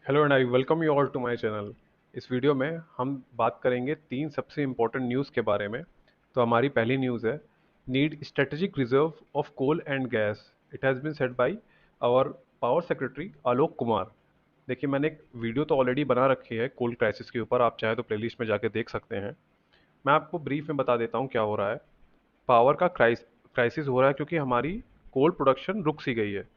Hello and I welcome you all to my channel. इस video में हम बात करेंगे तीन सबसे इम्पोर्टेंट न्यूज़ के बारे में। तो हमारी पहली न्यूज़ है, need strategic reserve of coal and gas, it has been said by our power secretary Alok Kumar. देखिए, मैंने एक वीडियो तो ऑलरेडी बना रखी है कोल क्राइसिस के ऊपर, आप चाहे तो प्लेलिस्ट में जाके देख सकते हैं। मैं आपको ब्रीफ में बता देता हूँ क्या हो रहा है। पावर का क्राइसिस हो रहा है क्योंकि हमारी कोल प्रोडक्शन रुक सी गई है।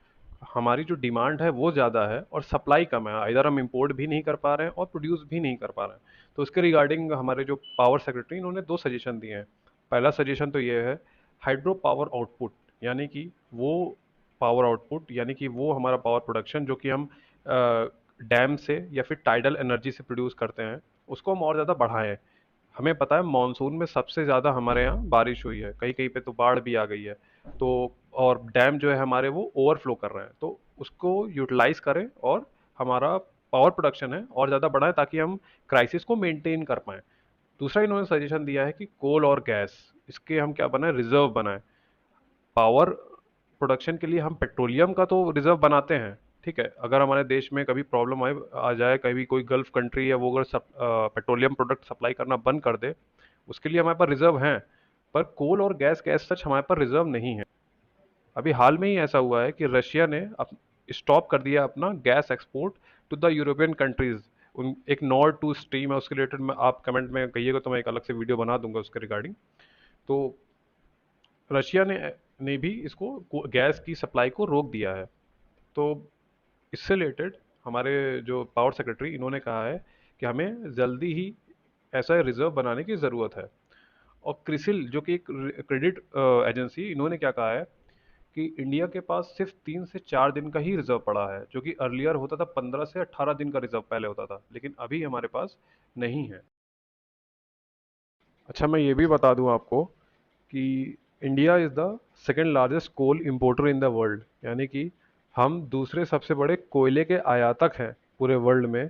हमारी जो डिमांड है वो ज़्यादा है और सप्लाई कम है, इधर हम इंपोर्ट भी नहीं कर पा रहे हैं और प्रोड्यूस भी नहीं कर पा रहे हैं। तो उसके रिगार्डिंग हमारे जो पावर सेक्रेटरी इन्होंने दो सजेशन दिए हैं। पहला सजेशन तो ये है, हाइड्रो पावर आउटपुट, यानी कि वो पावर आउटपुट यानी कि वो हमारा पावर प्रोडक्शन जो कि हम डैम से या फिर टाइडल एनर्जी से प्रोड्यूस करते हैं, उसको हम और ज़्यादा बढ़ाएं। हमें पता है मानसून में सबसे ज़्यादा हमारे यहाँ बारिश हुई है, कहीं कहीं पे तो बाढ़ भी आ गई है। तो और डैम जो है हमारे वो ओवरफ्लो कर रहे हैं, तो उसको यूटिलाइज करें और हमारा पावर प्रोडक्शन है और ज़्यादा बढ़ाएं ताकि हम क्राइसिस को मेंटेन कर पाएं। दूसरा इन्होंने सजेशन दिया है कि कोल और गैस, इसके हम क्या बनाएं, रिजर्व बनाएं। पावर प्रोडक्शन के लिए हम पेट्रोलियम का तो रिजर्व बनाते हैं, ठीक है। अगर हमारे देश में कभी प्रॉब्लम आ जाए, कभी कोई गल्फ कंट्री है वो अगर पेट्रोलियम प्रोडक्ट सप्लाई करना बंद कर दे, उसके लिए हमारे पास रिजर्व हैं। पर कोल और गैस के एज सच हमारे पास रिजर्व नहीं है। अभी हाल में ही ऐसा हुआ है कि रशिया ने स्टॉप कर दिया अपना gas export to the European countries. उन एक नॉर्ड टू स्ट्रीम है, उसके रिलेटेड में आप कमेंट में कहिएगा तो मैं एक अलग से वीडियो बना दूंगा उसके रिगार्डिंग। तो रशिया ने भी इसको गैस की सप्लाई को रोक दिया है। तो इससे रिलेटेड हमारे जो पावर सेक्रेटरी इन्होंने कहा है कि हमें जल्दी ही ऐसा रिजर्व बनाने की ज़रूरत है। और क्रिसिल जो कि एक क्रेडिट एजेंसी, इन्होंने क्या कहा है कि इंडिया के पास सिर्फ 3 से 4 दिन का ही रिजर्व पड़ा है, जो कि अर्लियर होता था 15 से 18 दिन का रिजर्व पहले होता था, लेकिन अभी हमारे पास नहीं है। अच्छा, मैं ये भी बता दूं आपको कि India is the second largest coal importer in the world, यानी कि हम दूसरे सबसे बड़े कोयले के आयातक हैं पूरे वर्ल्ड में।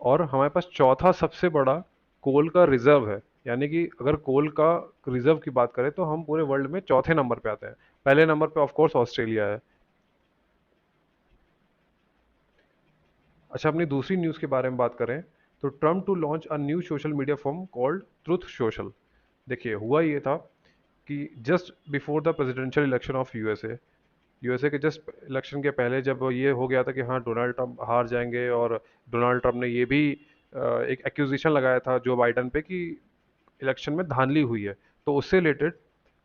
और हमारे पास चौथा सबसे बड़ा कोल का रिजर्व है, यानी कि अगर कोल का रिजर्व की बात करें तो हम पूरे वर्ल्ड में चौथे नंबर पे आते हैं। पहले नंबर पे ऑफ कोर्स ऑस्ट्रेलिया है। अच्छा, अपनी दूसरी न्यूज़ के बारे में बात करें तो Trump to launch a new social media form called Truth Social. देखिए, हुआ ये था कि just before the presidential election of USA के जस्ट इलेक्शन के पहले जब ये हो गया था कि हाँ डोनाल्ड ट्रंप हार जाएंगे, और डोनाल्ड ट्रंप ने ये भी एक एक्यूजिशन लगाया था जो बाइडन पे कि इलेक्शन में धांधली हुई है। तो उससे रिलेटेड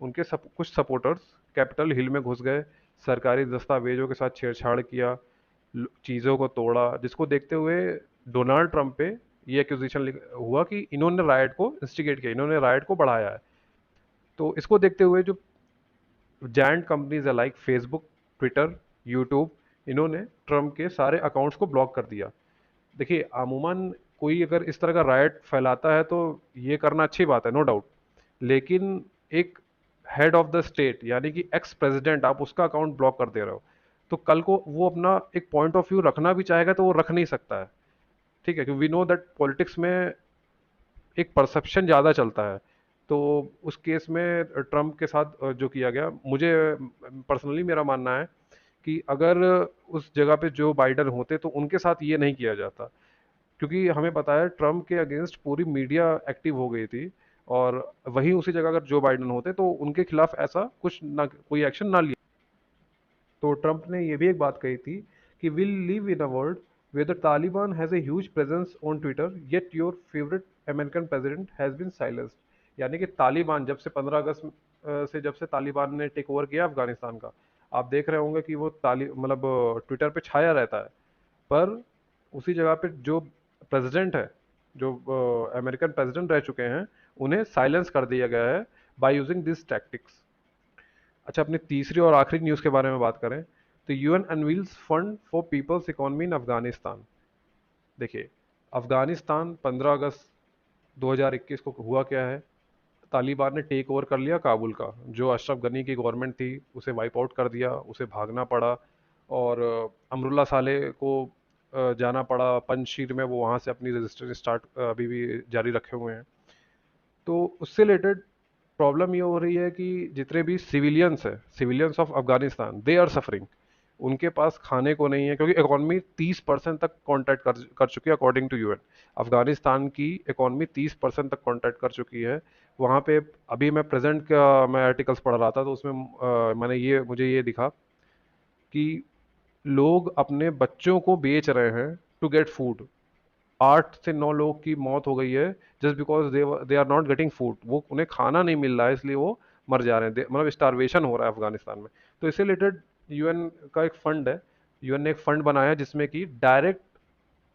उनके कुछ सपोर्टर्स कैपिटल हिल में घुस गए, सरकारी दस्तावेजों के साथ छेड़छाड़ किया, चीज़ों को तोड़ा, जिसको देखते हुए डोनाल्ड ट्रंप पे ये एक्यूजिशन हुआ कि इन्होंने राइट को इंस्टिगेट किया, इन्होंने राइट को बढ़ाया है। तो इसको देखते हुए जो जायंट कंपनीज है लाइक फेसबुक, ट्विटर, यूट्यूब, इन्होंने ट्रम्प के सारे अकाउंट्स को ब्लॉक कर दिया। देखिए, अमूमन कोई अगर इस तरह का राइट फैलाता है तो ये करना अच्छी बात है, नो डाउट। लेकिन एक हेड ऑफ द स्टेट यानी कि एक्स प्रेसिडेंट, आप उसका अकाउंट ब्लॉक कर दे रहे हो, तो कल को वो अपना एक पॉइंट ऑफ व्यू रखना भी चाहेगा तो वो रख नहीं सकता है, ठीक है। क्योंकि वी नो दैट पॉलिटिक्स में एक परसेप्शन ज़्यादा चलता है। तो उस केस में ट्रम्प के साथ जो किया गया, मुझे पर्सनली मेरा मानना है कि अगर उस जगह पे जो बाइडन होते तो उनके साथ ये नहीं किया जाता। क्योंकि हमें पता है ट्रम्प के अगेंस्ट पूरी मीडिया एक्टिव हो गई थी, और वहीं उसी जगह अगर जो बाइडन होते तो उनके खिलाफ ऐसा कुछ ना, कोई एक्शन ना लिया। तो ट्रंप ने ये भी एक बात कही थी कि will live in a world where the Taliban has a huge presence on Twitter yet your favourite American president has been silenced. यानी कि तालिबान जब से 15 अगस्त से जब से तालिबान ने टेक ओवर किया अफगानिस्तान का, आप देख रहे होंगे कि वो ताली मतलब ट्विटर पे छाया रहता है। पर उसी जगह पे जो प्रेसिडेंट है, जो अमेरिकन प्रेसिडेंट रह चुके हैं, उन्हें साइलेंस कर दिया गया है बाय यूजिंग दिस टैक्टिक्स। अच्छा, अपनी तीसरी और आखिरी न्यूज़ के बारे में बात करें तो UN unveils fund for people's economy in Afghanistan. देखिए, अफगानिस्तान 15 अगस्त 2021 को हुआ क्या है, तालिबान ने टेक ओवर कर लिया काबुल का। जो अशरफ गनी की गवर्नमेंट थी उसे वाइप आउट कर दिया, उसे भागना पड़ा। और अमरुल्ला साले को जाना पड़ा पंजशीर में, वो वहाँ से अपनी रेजिस्टेंस स्टार्ट अभी भी जारी रखे हुए हैं। तो उससे रिलेटेड प्रॉब्लम ये हो रही है कि जितने भी सिविलियंस हैं, civilians of Afghanistan, they are suffering. उनके पास खाने को नहीं है, क्योंकि इकोनॉमी 30% तक कॉन्ट्रैक्ट कर चुकी है अकॉर्डिंग टू यूएन। अफगानिस्तान की इकोनॉमी 30% तक कॉन्ट्रैक्ट कर चुकी है। वहाँ पे अभी मैं प्रेजेंट का मैं आर्टिकल्स पढ़ रहा था, तो उसमें मैंने मुझे ये दिखा कि लोग अपने बच्चों को बेच रहे हैं टू गेट फूड। 8 से 9 लोग की मौत हो गई है just because they are not getting food. वो उन्हें खाना नहीं मिल रहा है, इसलिए वो मर जा रहे हैं। मतलब स्टारवेशन हो रहा है अफगानिस्तान में। तो इससे रिलेटेड यूएन का एक फंड है, यूएन ने एक फंड बनाया है जिसमें कि डायरेक्ट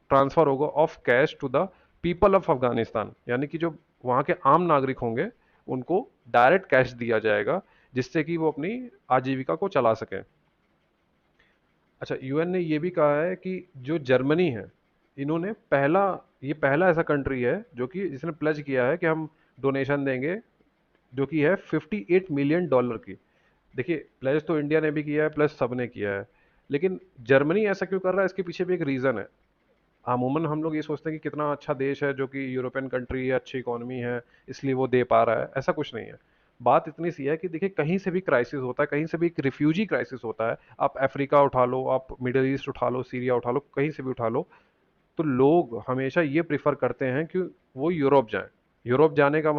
ट्रांसफर होगा of cash to the people of Afghanistan, यानी कि जो वहाँ के आम नागरिक होंगे उनको डायरेक्ट कैश दिया जाएगा, जिससे कि वो अपनी आजीविका को चला सकें। अच्छा, यूएन ने ये भी कहा है कि जो जर्मनी है, इन्होंने पहला ऐसा कंट्री है जो कि जिसने प्लेज किया है कि हम डोनेशन देंगे, जो कि है $58 मिलियन की। देखिए, प्लेज तो इंडिया ने भी किया है, प्लस सबने किया है, लेकिन जर्मनी ऐसा क्यों कर रहा है, इसके पीछे भी एक रीज़न है। अमूमन हम लोग ये सोचते हैं कि कितना अच्छा देश है, जो कि यूरोपियन कंट्री है, अच्छी इकोनॉमी है, इसलिए वो दे पा रहा है। ऐसा कुछ नहीं है। बात इतनी सी है कि देखिए, कहीं से भी क्राइसिस होता है, कहीं से भी एक रिफ्यूजी क्राइसिस होता है। आप अफ्रीका उठा लो, आप मिडिल ईस्ट उठा लो, सीरिया उठा लो, कहीं से भी उठा लो, तो लोग हमेशा ये प्रेफर करते हैं कि वो यूरोप जाएं। यूरोप जाने का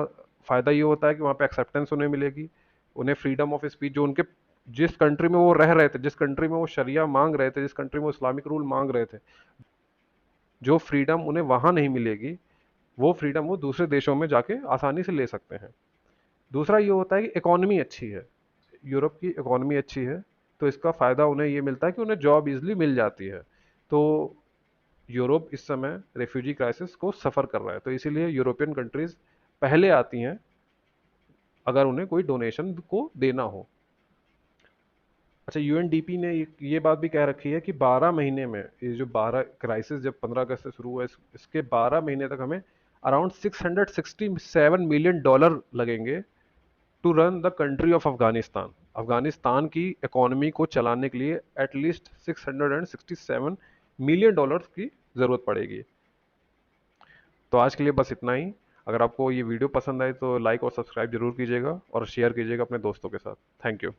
फ़ायदा ये होता है कि वहाँ पे एक्सेप्टेंस उन्हें मिलेगी, उन्हें फ्रीडम ऑफ स्पीच, जो उनके जिस कंट्री में वो रह रहे थे, जिस कंट्री में वो शरिया मांग रहे थे, जिस कंट्री में वो इस्लामिक रूल मांग रहे थे, जो फ्रीडम उन्हें वहाँ नहीं मिलेगी, वो फ्रीडम वो दूसरे देशों में जाके आसानी से ले सकते हैं। दूसरा ये होता है कि इकोनॉमी अच्छी है, यूरोप की इकोनॉमी अच्छी है, तो इसका फ़ायदा उन्हें ये मिलता है कि उन्हें जॉब इजीली मिल जाती है। तो यूरोप इस समय रेफ्यूजी क्राइसिस को सफ़र कर रहा है, तो इसीलिए यूरोपियन कंट्रीज़ पहले आती हैं अगर उन्हें कोई डोनेशन को देना हो। अच्छा, यूएनडीपी ने ये बात भी कह रखी है कि 12 महीने में, ये जो 12 क्राइसिस जब 15 अगस्त से शुरू हुआ, इसके 12 महीने तक हमें अराउंड $667 मिलियन लगेंगे to run the country of Afghanistan. Afghanistan की इकोनॉमी को चलाने के लिए एटलीस्ट $667 मिलियन की ज़रूरत पड़ेगी। तो आज के लिए बस इतना ही। अगर आपको ये वीडियो पसंद आए तो लाइक और सब्सक्राइब जरूर कीजिएगा और शेयर कीजिएगा अपने दोस्तों के साथ। Thank you.